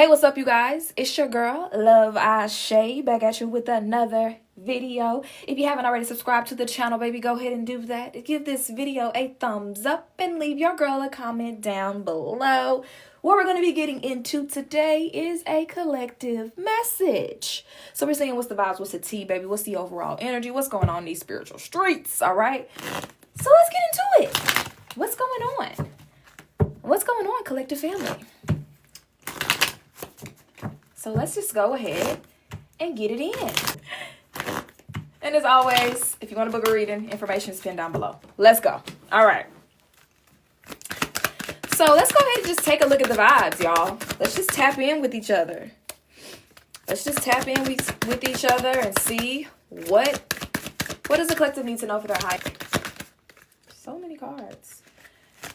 Hey, what's up, you guys? It's your girl, Love Shay, back at you with another video. If you haven't already subscribed to the channel, baby, go ahead and do that. Give this video a thumbs up and leave your girl a comment down below. What we're going to be getting into today is a collective message. So we're saying what's the vibes, what's the tea, baby, what's the overall energy, what's going on in these spiritual streets, all right? So let's get into it. What's going on? What's going on, collective family? So let's just go ahead and get it in. And as always, if you want to book a reading, information is pinned down below. Let's go. All right. So let's go ahead and just take a look at the vibes, y'all. Let's just tap in with each other. Let's just tap in with each other and see what does the collective need to know for their high. So many cards.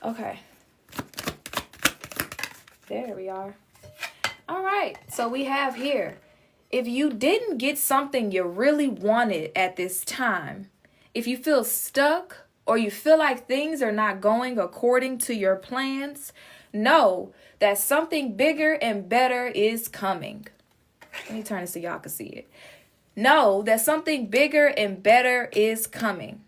Okay. There we are. All right, so we have here, if you didn't get something you really wanted at this time, if you feel stuck or you feel like things are not going according to your plans, know that something bigger and better is coming. Let me turn this so y'all can see it. Know that something bigger and better is coming.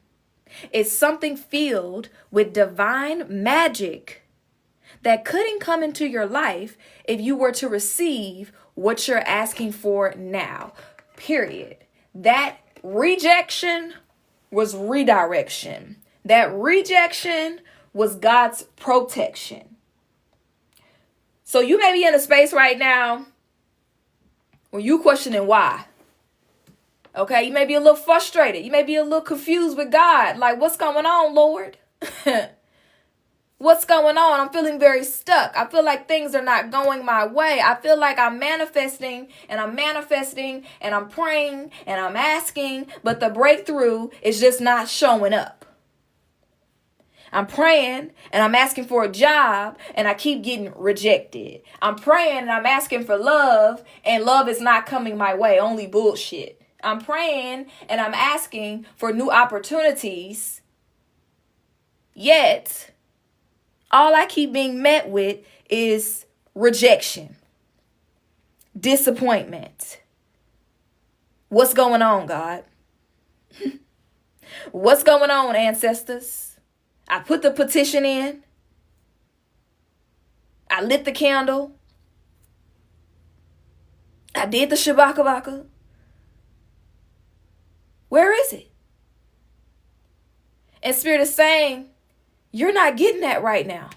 It's something filled with divine magic that couldn't come into your life if you were to receive what you're asking for now. Period. That rejection was redirection. That rejection was God's protection. So you may be in a space right now where you questioning why. Okay, you may be a little frustrated. You may be a little confused with God. Like, what's going on, Lord? What's going on? I'm feeling very stuck. I feel like things are not going my way. I feel like I'm manifesting and I'm praying and I'm asking, but the breakthrough is just not showing up. I'm praying and I'm asking for a job and I keep getting rejected. I'm praying and I'm asking for love and love is not coming my way, only bullshit. I'm praying and I'm asking for new opportunities, yet all I keep being met with is rejection, disappointment. What's going on, God? What's going on, ancestors? I put the petition in. I lit the candle. I did the shabaka. Where is it? And Spirit is saying, you're not getting that right now.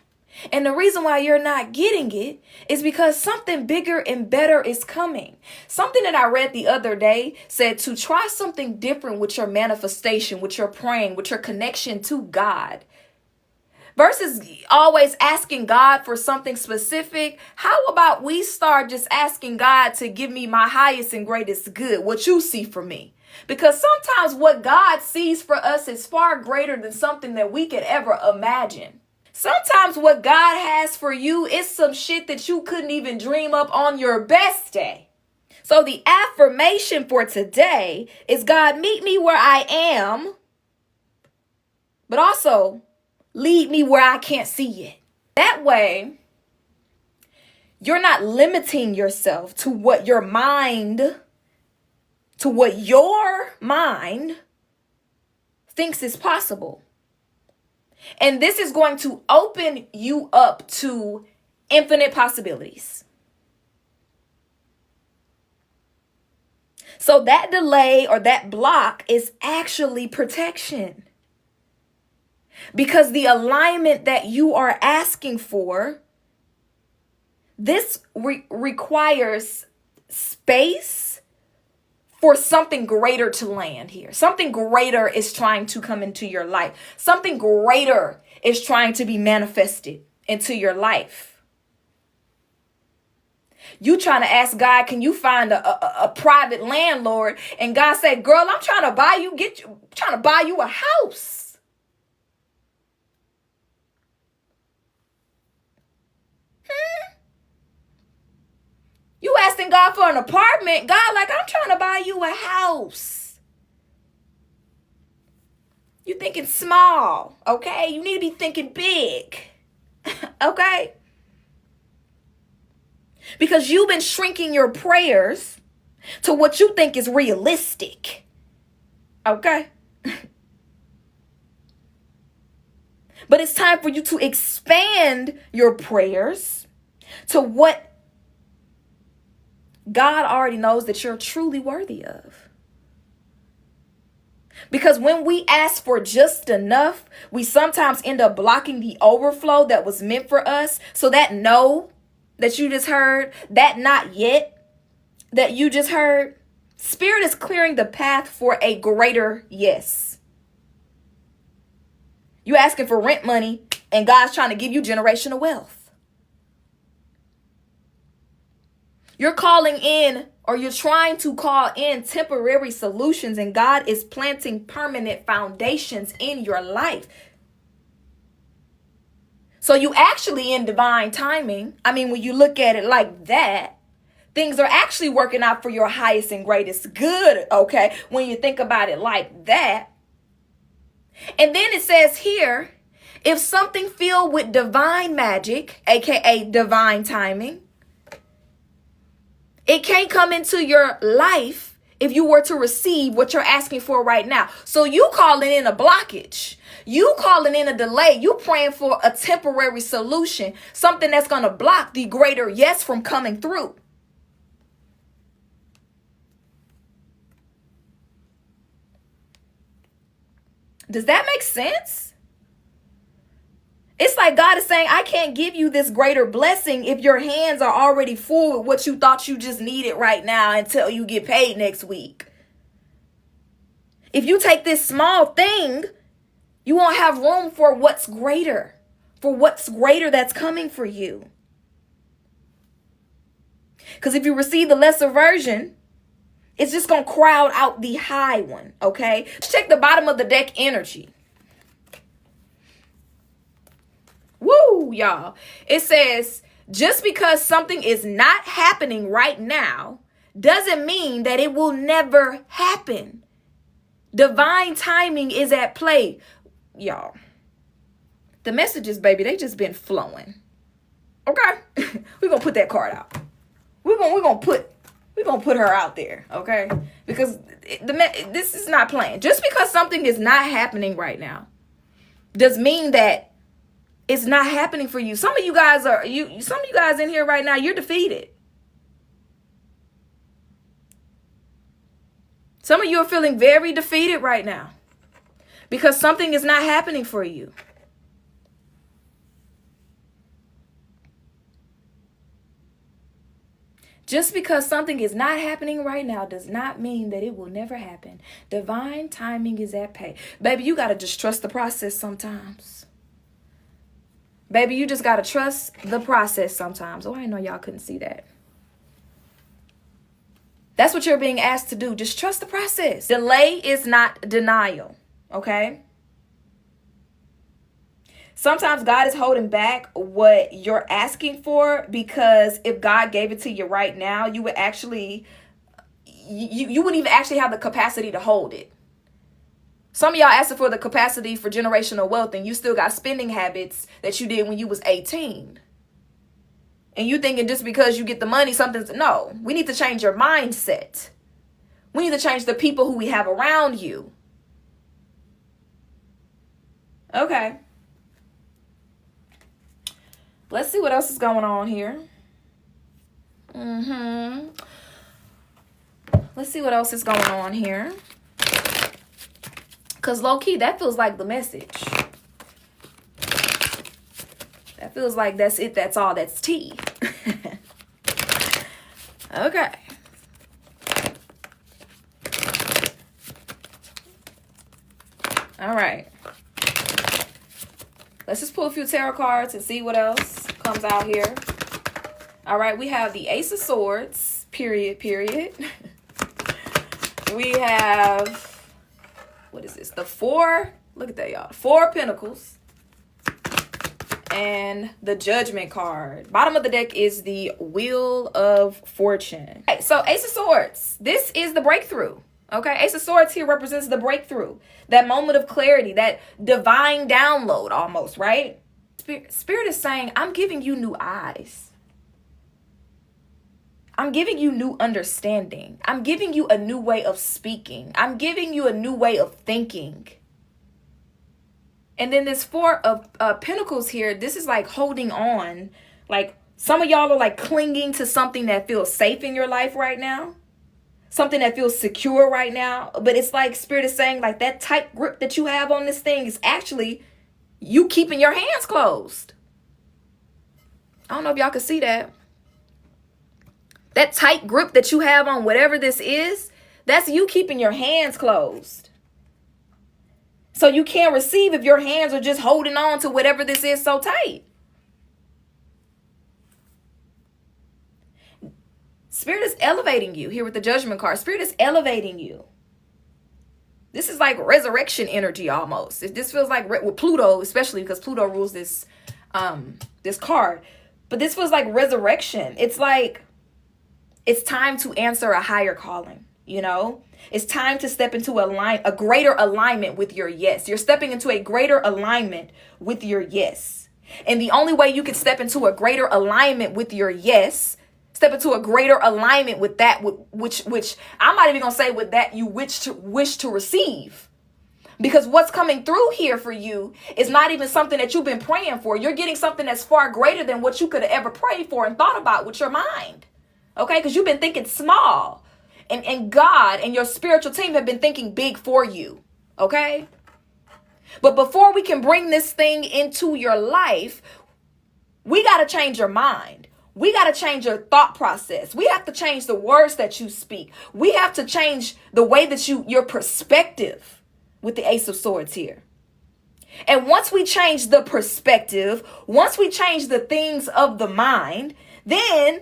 And the reason why you're not getting it is because something bigger and better is coming. Something that I read the other day said to try something different with your manifestation, with your praying, with your connection to God. Versus always asking God for something specific. How about we start just asking God to give me my highest and greatest good, what you see for me? Because sometimes what God sees for us is far greater than something that we could ever imagine. Sometimes what God has for you is some shit that you couldn't even dream up on your best day. So the affirmation for today is, God, meet me where I am, but also lead me where I can't see it. That way, you're not limiting yourself to what your mind thinks is possible. And this is going to open you up to infinite possibilities. So that delay or that block is actually protection. Because the alignment that you are asking for, this requires space for something greater to land here. Something greater is trying to come into your life. Something greater is trying to be manifested into your life. You trying to ask God, can you find a private landlord? And God said, girl, I'm trying to buy you a house. You asking God for an apartment. God, like, I'm trying to buy you a house. You thinking small, okay? You need to be thinking big, okay? because you've been shrinking your prayers to what you think is realistic. Okay? But it's time for you to expand your prayers to what God already knows that you're truly worthy of. Because when we ask for just enough, we sometimes end up blocking the overflow that was meant for us. So that no that you just heard, that not yet that you just heard, Spirit is clearing the path for a greater yes. You asking for rent money and God's trying to give you generational wealth. You're calling in, or you're trying to call in temporary solutions, and God is planting permanent foundations in your life. So you actually in divine timing. I mean, when you look at it like that, things are actually working out for your highest and greatest good, okay? When you think about it like that. And then it says here, if something filled with divine magic, aka divine timing, it can't come into your life if you were to receive what you're asking for right now. So you calling in a blockage. You calling in a delay. You praying for a temporary solution. Something that's going to block the greater yes from coming through. Does that make sense? It's like God is saying, I can't give you this greater blessing if your hands are already full with what you thought you just needed right now until you get paid next week. If you take this small thing, you won't have room for what's greater that's coming for you. Because if you receive the lesser version, it's just going to crowd out the high one, okay? Check the bottom of the deck energy. Woo, y'all. It says, just because something is not happening right now doesn't mean that it will never happen. Divine timing is at play. Y'all, the messages, baby, they just been flowing. Okay? We're going to put that card out. We're going to put her out there, okay? Because this is not playing. Just because something is not happening right now does mean that it's not happening for you. Some of you guys in here right now, you're defeated. Some of you are feeling very defeated right now because something is not happening for you. Just because something is not happening right now does not mean that it will never happen. Divine timing is at play. Baby, you got to just trust the process sometimes. Baby, you just got to trust the process sometimes. Oh, I didn't know y'all couldn't see that. That's what you're being asked to do. Just trust the process. Delay is not denial, okay? Sometimes God is holding back what you're asking for because if God gave it to you right now, you would actually, you wouldn't even actually have the capacity to hold it. Some of y'all asking for the capacity for generational wealth and you still got spending habits that you did when you was 18. And you thinking just because you get the money, no, we need to change your mindset. We need to change the people who we have around you. Okay. Let's see what else is going on here. Let's see what else is going on here. Because low-key, that feels like the message. That feels like that's it, that's all, that's tea. Okay. All right. Let's just pull a few tarot cards and see what else comes out here. All right, we have the Ace of Swords, period. We have, what is this? The Four, look at that, y'all. Four of Pentacles. And the Judgment card. Bottom of the deck is the Wheel of Fortune. Okay, so Ace of Swords, this is the breakthrough. Okay, Ace of Swords here represents the breakthrough. That moment of clarity, that divine download almost, right? Spirit is saying, I'm giving you new eyes. I'm giving you new understanding. I'm giving you a new way of speaking. I'm giving you a new way of thinking. And then this Four of Pentacles here, this is like holding on. Like some of y'all are like clinging to something that feels safe in your life right now. Something that feels secure right now. But it's like Spirit is saying like that tight grip that you have on this thing is actually you keeping your hands closed. I don't know if y'all can see that. That tight grip that you have on whatever this is, that's you keeping your hands closed. So you can't receive if your hands are just holding on to whatever this is so tight. Spirit is elevating you here with the Judgment card. Spirit is elevating you. This is like resurrection energy almost. This feels like with Pluto, especially because Pluto rules this card. But this feels like resurrection. It's like it's time to answer a higher calling, you know? It's time to step into a greater alignment with your yes. You're stepping into a greater alignment with your yes. And the only way you can step into a greater alignment with your yes, step into a greater alignment with that which I'm not even going to say with that you wish to receive. Because what's coming through here for you is not even something that you've been praying for. You're getting something that's far greater than what you could have ever prayed for and thought about with your mind. Okay? Because you've been thinking small. And God and your spiritual team have been thinking big for you. Okay? But before we can bring this thing into your life, we got to change your mind. We got to change your thought process. We have to change the words that you speak. We have to change the way that your perspective with the Ace of Swords here. And once we change the perspective, once we change the things of the mind, then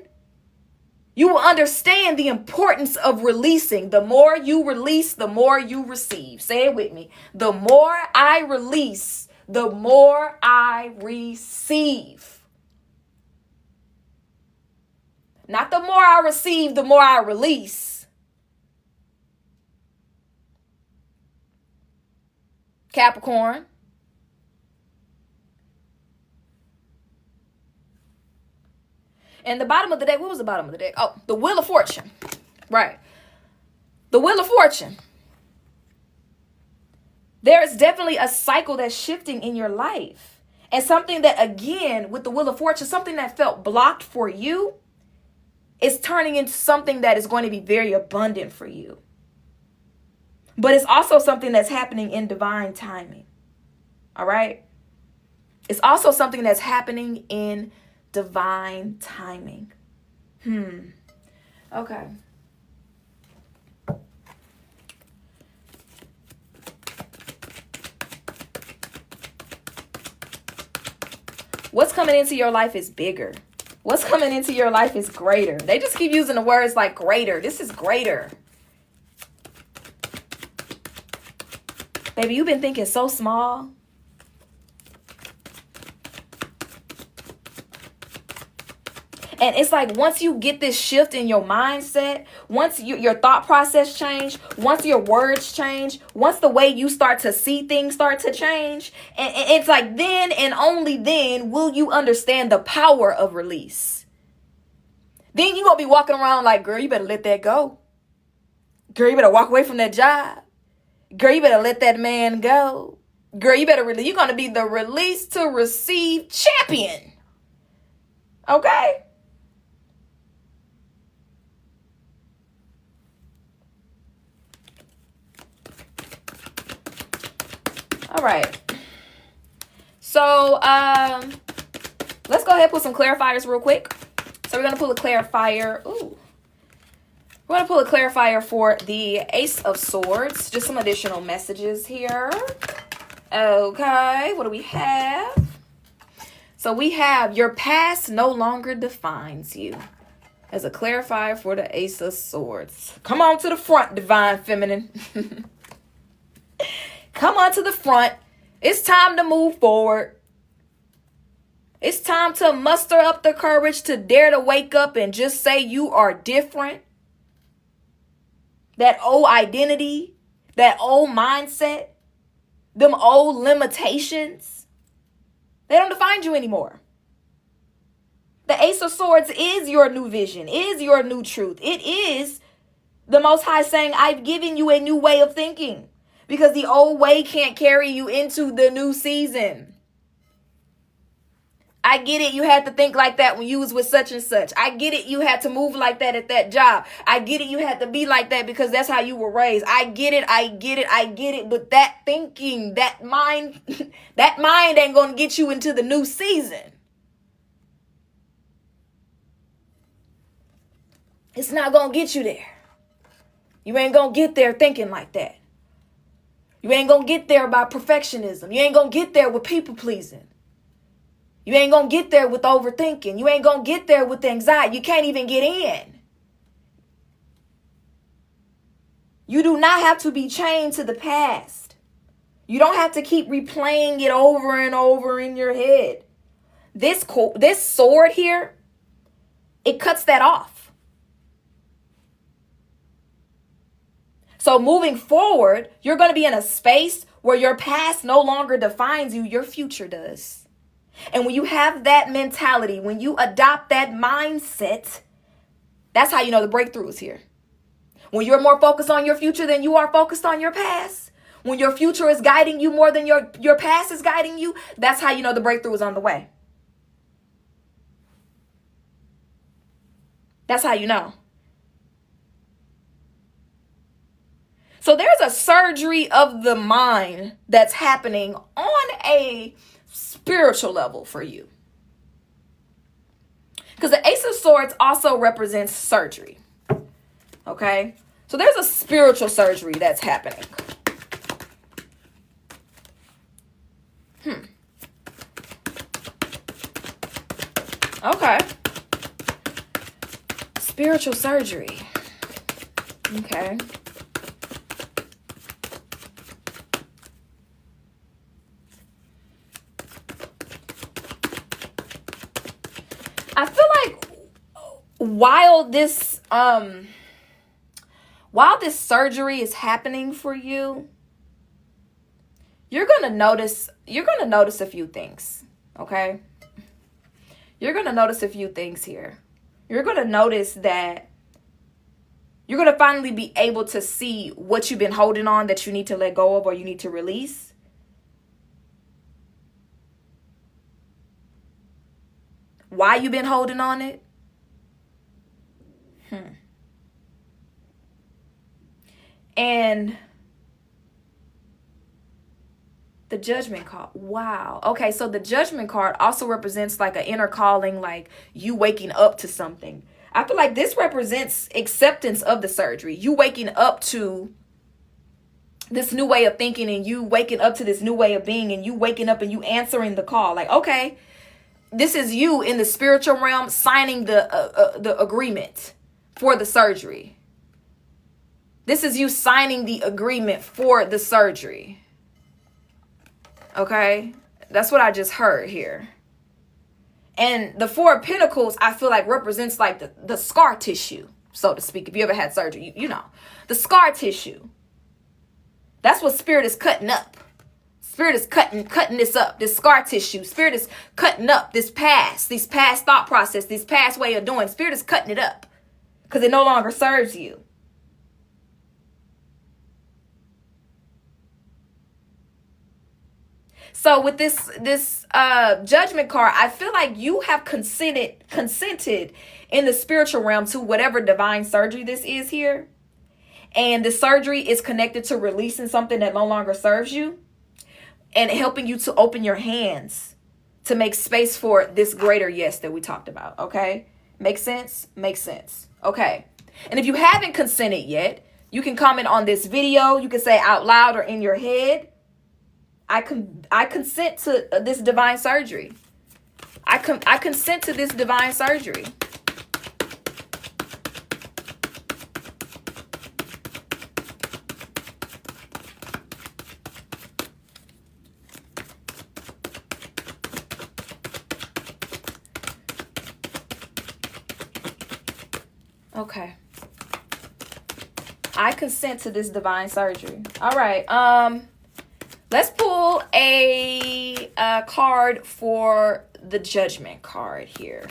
you will understand the importance of releasing. The more you release, the more you receive. Say it with me. The more I release, the more I receive. Not the more I receive, the more I release. Capricorn. And the bottom of the deck, what was the bottom of the deck? Oh, the Wheel of Fortune. Right. The Wheel of Fortune. There is definitely a cycle that's shifting in your life. And something that, again, with the Wheel of Fortune, something that felt blocked for you is turning into something that is going to be very abundant for you. But it's also something that's happening in divine timing. All right? It's also something that's happening in divine timing. Okay. What's coming into your life is bigger. What's coming into your life is greater. They just keep using the words like greater. This is greater. Baby, you've been thinking so small. And it's like once you get this shift in your mindset, once your thought process change, once your words change, once the way you start to see things start to change, and it's like then and only then will you understand the power of release. Then you're going to be walking around like, girl, you better let that go. Girl, you better walk away from that job. Girl, you better let that man go. Girl, you better you're going to be the release to receive champion. Okay? All right. So, let's go ahead and put some clarifiers real quick. So we're going to pull a clarifier. Ooh. We're going to pull a clarifier for the Ace of Swords. Just some additional messages here. Okay. What do we have? So we have your past no longer defines you. As a clarifier for the Ace of Swords. Come on to the front, Divine Feminine. Come on to the front. It's time to move forward. It's time to muster up the courage to dare to wake up and just say you are different. That old identity, that old mindset, them old limitations, they don't define you anymore. The Ace of Swords is your new vision, is your new truth. It is the Most High saying, I've given you a new way of thinking, because the old way can't carry you into the new season. I get it. You had to think like that when you was with such and such. I get it. You had to move like that at that job. I get it. You had to be like that because that's how you were raised. I get it. I get it. I get it. But that thinking, that mind, that mind ain't going to get you into the new season. It's not going to get you there. You ain't going to get there thinking like that. You ain't going to get there by perfectionism. You ain't going to get there with people pleasing. You ain't going to get there with overthinking. You ain't going to get there with anxiety. You can't even get in. You do not have to be chained to the past. You don't have to keep replaying it over and over in your head. This sword here, it cuts that off. So moving forward, you're going to be in a space where your past no longer defines you. Your future does. And when you have that mentality, when you adopt that mindset, that's how you know the breakthrough is here. When you're more focused on your future than you are focused on your past, when your future is guiding you more than your past is guiding you, that's how you know the breakthrough is on the way. That's how you know. So there's a surgery of the mind that's happening on a spiritual level for you. Because the Ace of Swords also represents surgery. Okay? So there's a spiritual surgery that's happening. Okay. Spiritual surgery. Okay. I feel like while this surgery is happening for you, you're going to notice a few things, okay? You're going to notice a few things here. You're going to notice that you're going to finally be able to see what you've been holding on that you need to let go of or you need to release. Why you been holding on it? And the Judgment card. Wow. Okay, so the Judgment card also represents like an inner calling, like you waking up to something. I feel like this represents acceptance of the surgery. You waking up to this new way of thinking, and you waking up to this new way of being, and you waking up and you answering the call. Like, okay, this is you in the spiritual realm signing the agreement for the surgery. This is you signing the agreement for the surgery. Okay? That's what I just heard here. And the Four of Pentacles, I feel like represents like the scar tissue, so to speak. If you ever had surgery, you know. The scar tissue. That's what Spirit is cutting up. Spirit is cutting this up, this scar tissue. Spirit is cutting up this past thought process, this past way of doing. Spirit is cutting it up because it no longer serves you. So with this Judgment card, I feel like you have consented in the spiritual realm to whatever divine surgery this is here. And the surgery is connected to releasing something that no longer serves you and helping you to open your hands to make space for this greater yes that we talked about. Okay? Makes sense? Makes sense. Okay. And if you haven't consented yet, you can comment on this video. You can say out loud or in your head, I consent to this divine surgery. I consent to this divine surgery. Okay. I consent to this divine surgery. All right. Let's pull a card for the Judgment card here.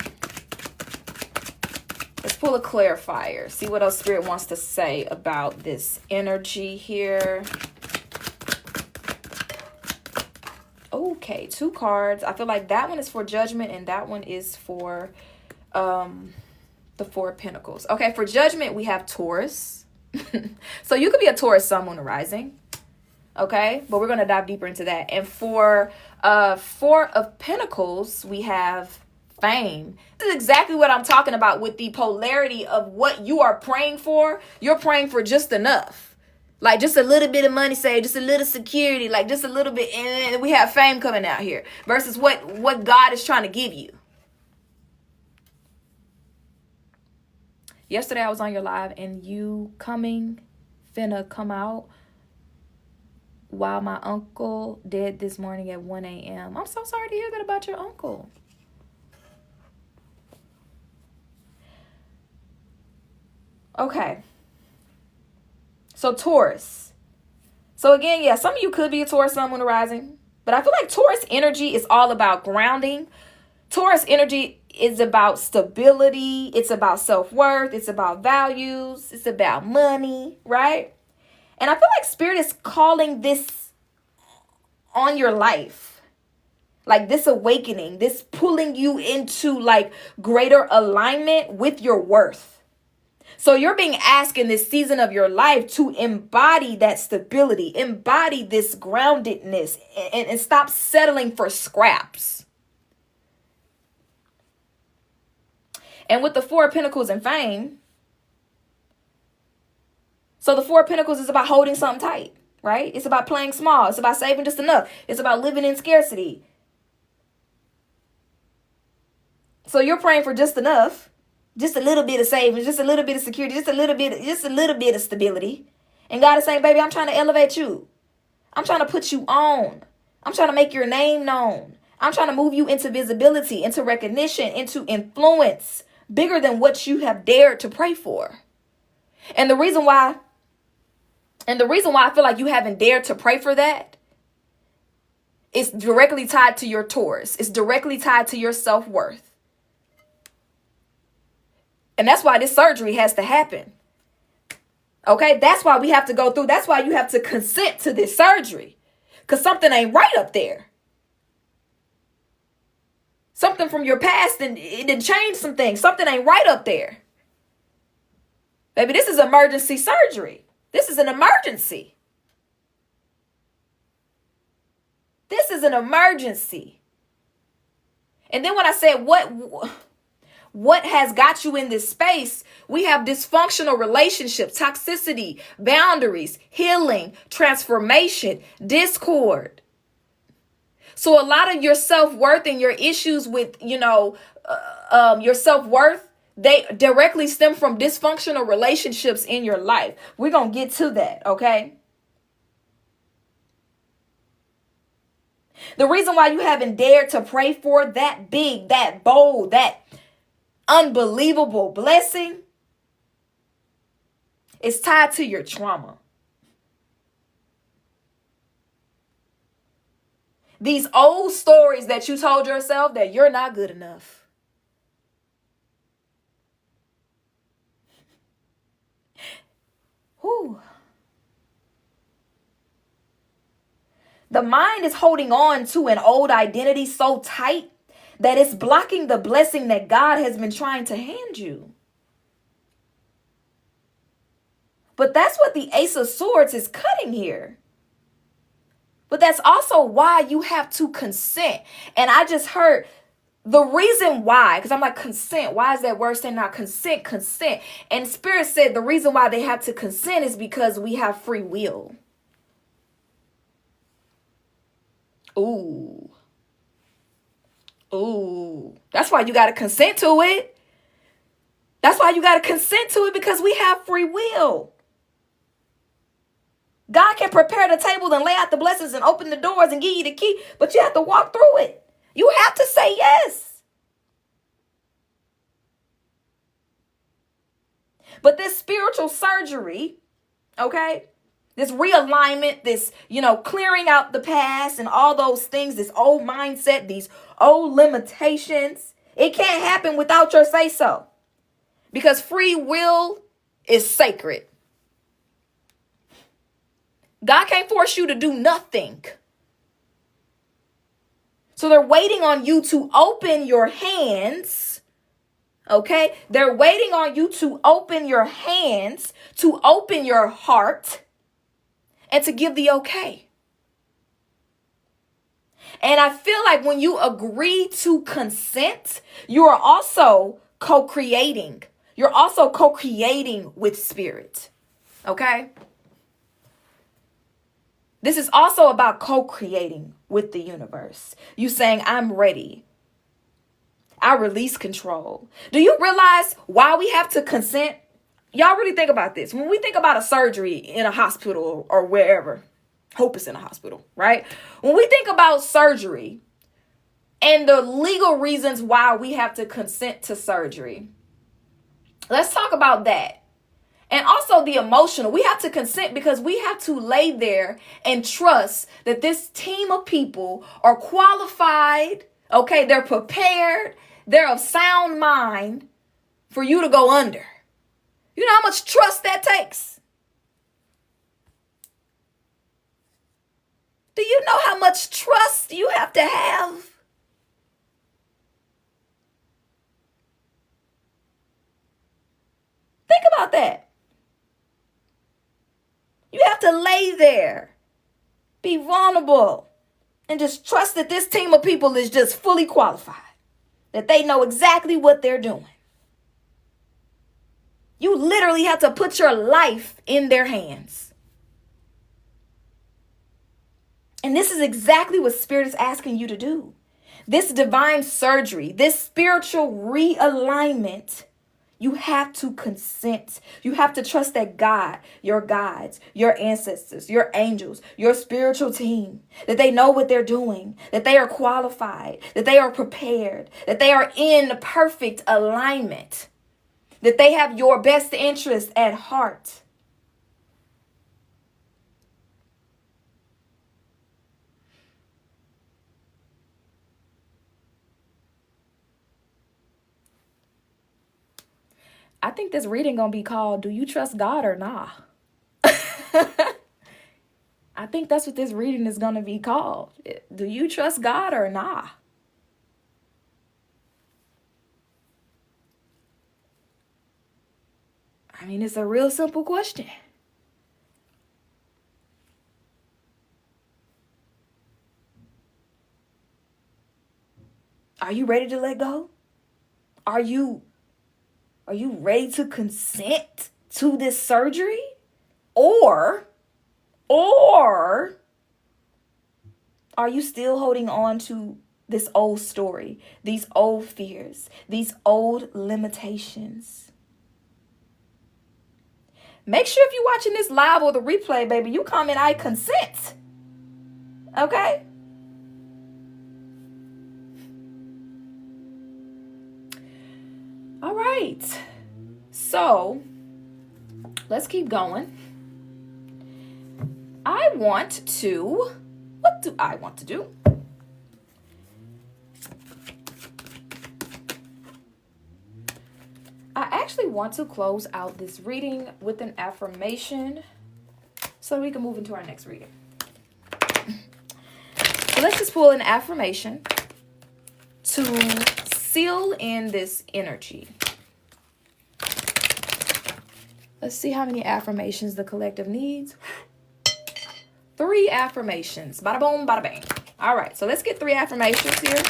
pull a clarifier. See what else Spirit wants to say about this energy here. Okay, 2 cards. I feel like that one is for Judgment and that one is for the 4 of Pentacles. Okay, for Judgment, we have Taurus. So you could be a Taurus, Sun, Moon, or Rising. Okay, but we're going to dive deeper into that. And for 4 of Pentacles, we have Fame. This is exactly what I'm talking about with the polarity of what you are praying for. You're praying for just enough. Like just a little bit of money saved, just a little security, like just a little bit. And we have fame coming out here versus what God is trying to give you. Yesterday I was on your live and you finna come out while my uncle dead this morning at 1 a.m. I'm so sorry to hear that about your uncle. Okay. So Taurus. So again, yeah, some of you could be a Taurus, Sun, Moon, or Rising. But I feel like Taurus energy is all about grounding. Taurus energy is about stability. It's about self-worth. It's about values. It's about money, right? And I feel like Spirit is calling this on your life. Like this awakening, this pulling you into like greater alignment with your worth. So you're being asked in this season of your life to embody that stability, embody this groundedness, and stop settling for scraps. And with the 4 of Pentacles and Fame, so the 4 of Pentacles is about holding something tight, right? It's about playing small. It's about saving just enough. It's about living in scarcity. So you're praying for just enough. Just a little bit of savings, just a little bit of security, just a little bit of stability. And God is saying, baby, I'm trying to elevate you. I'm trying to put you on. I'm trying to make your name known. I'm trying to move you into visibility, into recognition, into influence bigger than what you have dared to pray for. And the reason why I feel like you haven't dared to pray for that is directly tied to your Taurus. It's directly tied to your self-worth. And that's why this surgery has to happen. Okay, that's why we have to go through. That's why you have to consent to this surgery. Because something ain't right up there. Something from your past, and it didn't change some things. Something ain't right up there. Baby, this is emergency surgery. This is an emergency. This is an emergency. And then when I said what has got you in this space, we have dysfunctional relationships, toxicity, boundaries, healing, transformation, discord. So a lot of your self-worth and your issues with, your self-worth, they directly stem from dysfunctional relationships in your life. We're going to get to that, okay? The reason why you haven't dared to pray for that big, that bold, that unbelievable blessing is tied to your trauma. These old stories that you told yourself that you're not good enough. Whew. The mind is holding on to an old identity so tight that it's blocking the blessing that God has been trying to hand you. But that's what the Ace of Swords is cutting here. But that's also why you have to consent. And I just heard the reason why, because I'm like, consent. Why is that word saying not consent? Consent. And Spirit said the reason why they have to consent is because we have free will. Ooh. Ooh. That's why you got to consent to it. That's why you got to consent to it, because we have free will. God can prepare the table and lay out the blessings and open the doors and give you the key, but you have to walk through it. You have to say yes. But this spiritual surgery, okay, this realignment, this, clearing out the past and all those things, this old mindset, these old limitations, it can't happen without your say-so. because free will is sacred. God can't force you to do nothing. So they're waiting on you to open your hands. Okay? They're waiting on you to open your hands, to open your heart, and to give the okay. And I feel like when you agree to consent, you are also co-creating. You're also co-creating with spirit. Okay? This is also about co-creating with the universe. You saying, I'm ready. I release control. Do you realize why we have to consent? Y'all really think about this. When we think about a surgery in a hospital or wherever, hope it's in a hospital, right? When we think about surgery and the legal reasons why we have to consent to surgery, let's talk about that. And also the emotional. We have to consent because we have to lay there and trust that this team of people are qualified. Okay, they're prepared. They're of sound mind for you to go under. You know how much trust that takes? Do you know how much trust you have to have? Think about that. You have to lay there, be vulnerable, and just trust that this team of people is just fully qualified, that they know exactly what they're doing. You literally have to put your life in their hands. And this is exactly what Spirit is asking you to do. This divine surgery, this spiritual realignment, you have to consent. You have to trust that God, your guides, your ancestors, your angels, your spiritual team, that they know what they're doing, that they are qualified, that they are prepared, that they are in perfect alignment, that they have your best interest at heart. I think this reading gonna be called, Do You Trust God or Nah? I think that's what this reading is gonna be called. Do you trust God or nah? I mean, it's a real simple question. Are you ready to let go? Are you ready to consent to this surgery? Or are you still holding on to this old story, these old fears, these old limitations? Make sure if you're watching this live or the replay, baby, you comment, I consent. Okay? All right. So, let's keep going. What do I want to do? I actually want to close out this reading with an affirmation so we can move into our next reading. So let's just pull an affirmation to seal in this energy. Let's see how many affirmations the collective needs. 3 affirmations. Bada boom, bada bang. All right, so let's get 3 affirmations here.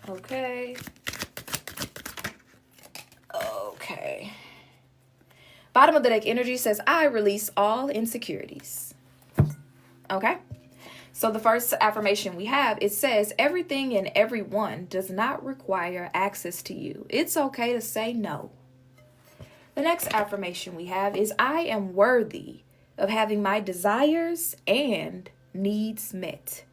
Okay. Bottom of the deck energy says, I release all insecurities. Okay. So the first affirmation we have, it says, everything and everyone does not require access to you. It's okay to say no. The next affirmation we have is, I am worthy of having my desires and needs met.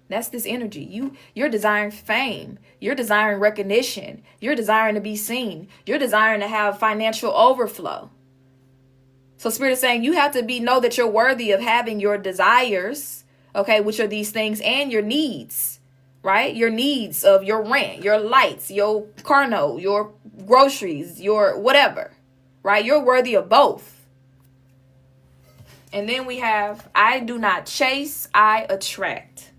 That's this energy. You're desiring fame. You're desiring recognition. You're desiring to be seen. You're desiring to have financial overflow. So Spirit is saying you have to know that you're worthy of having your desires, okay, which are these things, and your needs, right? Your needs of your rent, your lights, your car note, your groceries, your whatever, right? You're worthy of both. And then we have, I do not chase, I attract.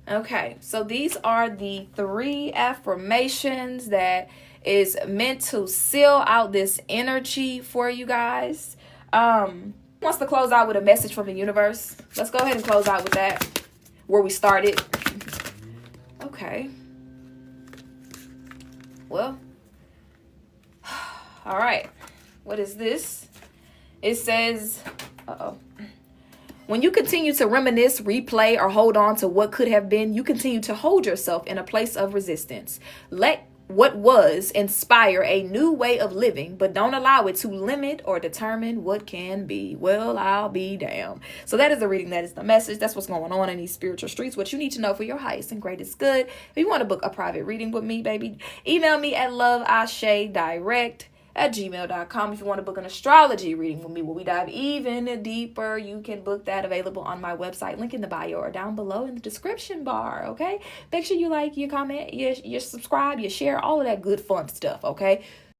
Okay, so these are the 3 affirmations that is meant to seal out this energy for you guys. Wants to close out with a message from the universe. Let's go ahead and close out with that, where we started. Okay. Well, all right. What is this? It says, when you continue to reminisce, replay, or hold on to what could have been, you continue to hold yourself in a place of resistance. Let what was inspire a new way of living, but don't allow it to limit or determine what can be. Well, I'll be damned. So that is the reading. That is the message. That's what's going on in these spiritual streets. What you need to know for your highest and greatest good. If you want to book a private reading with me, baby, email me at loveashedirect@gmail.com. If you want to book an astrology reading with me where we dive even deeper, you can book that, available on my website. Link in the bio or down below in the description bar, okay? Make sure you like, you comment, you subscribe, you share, all of that good fun stuff, okay?